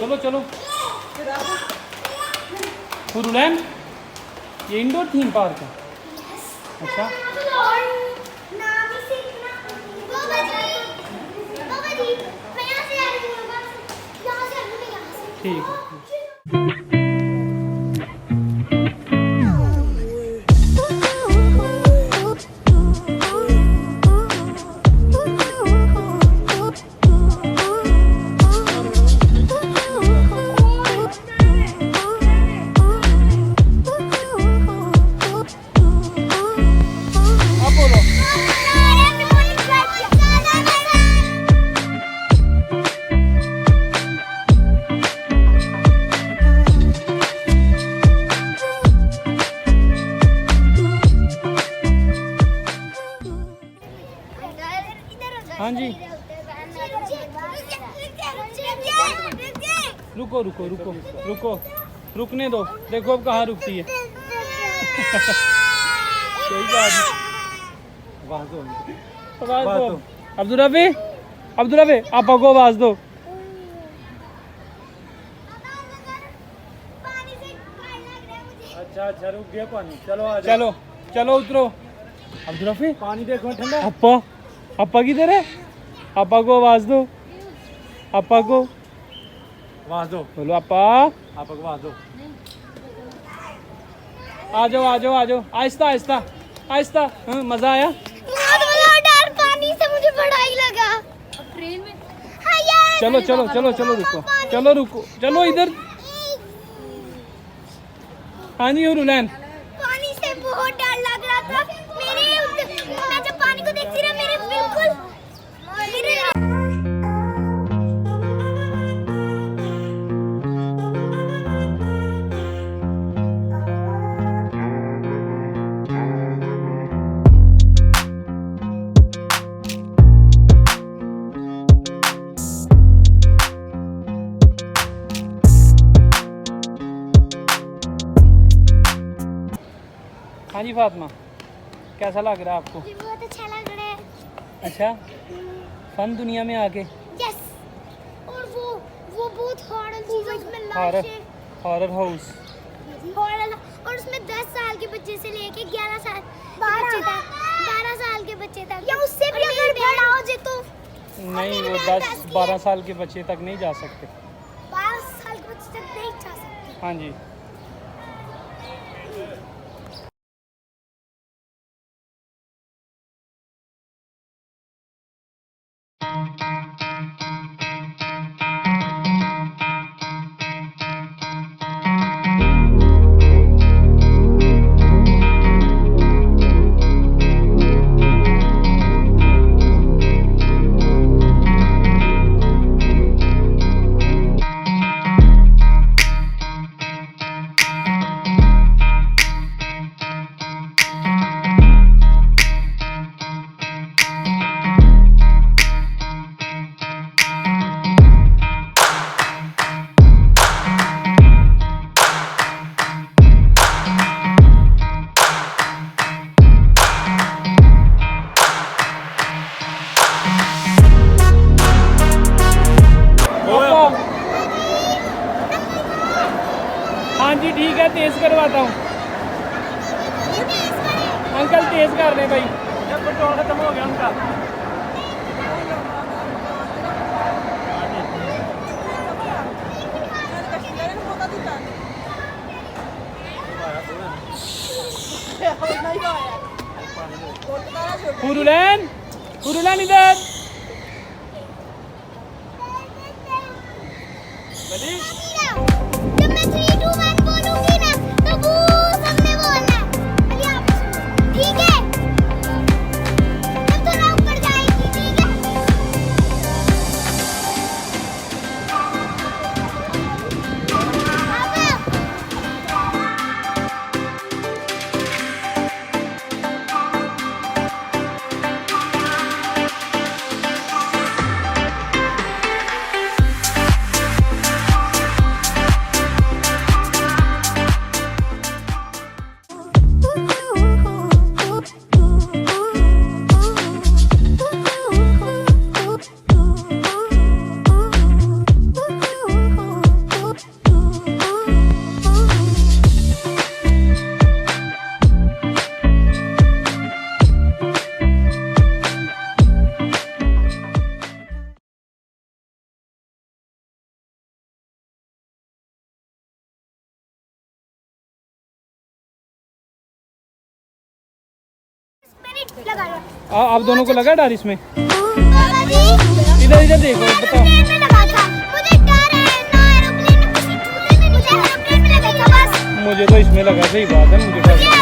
चलो चलो। हुरुलैन, ये इंडोर थीम पार्क है। अच्छा ठीक है। अब बोलो। हाँ जी, रुको रुको रुको रुको, रुकने दो। देखो अब कहाँ रुकती है। कोई बात नहीं। आवाज दो। अब्दुल रफी आप को आवाज दो। अच्छा रुक गया पानी। चलो आ जाओ। चलो चलो उतरो। अब्दुल रफी पानी देखो ठंडा। अप्पा किधर है? अप्पा को आवाज दो। अप्पा को आवाज दो। बोलो अप्पा। अप्पा को आवाज दो। आ जाओ आ जाओ आ जाओ। आहिस्ता आहिस्ता आहिस्ता। हाँ मजा आया? डर पानी से मुझे बड़ा ही लगा। ट्रेन में चलो चलो चलो चलो रुको। चलो रुको चलो इधर। हाँ जी हुरुलैन। पानी से बहुत डर लग रहा था। मैं जब पानी को देखती रहा मेरे बिल्कुल हाँ जी फातिमा, कैसा लग रहा है आपको? मुझे बहुत अच्छा लग रहा है। अच्छा, फन दुनिया में आके। यस। और वो बहुत हॉरर चीज़ उसमें लाशें। Horror house. हॉरर। और उसमें 10 साल के बच्चे से लेके 11 साल बच्चे तक, 12 साल के बच्चे तक या उससे भी अगर बड़ा हो जाए तो नहीं, वो 10-12 साल के बच्चे तक नहीं जा सकते। 12 साल के बच्चे तक नहीं जा सकते। हाँ जी। हाँ जी ठीक है, तेज करवाता हूँ। अंकल तेज कर रहे भाई, जब पेट्रोल खत्म हो गया उनका। हुरुलैन इधर। जब मैं 3, 2, 1 बोलूंगी ना तो वो सबने बोलना है। अली आप सुनो, ठीक है? तब थोड़ा ऊपर जाएगी, ठीक है? लगा लो। आप दोनों को लगा डर इसमें? बाबा जी, इधर इधर देखो, बताओ। एरोप्लेन में लगा था। मुझे डर है ना एरोप्लेन में, किसी झूले में, मुझे एरोप्लेन में लगा था बस। मुझे तो इसमें लगा, सही बात है, मुझे डर मुझे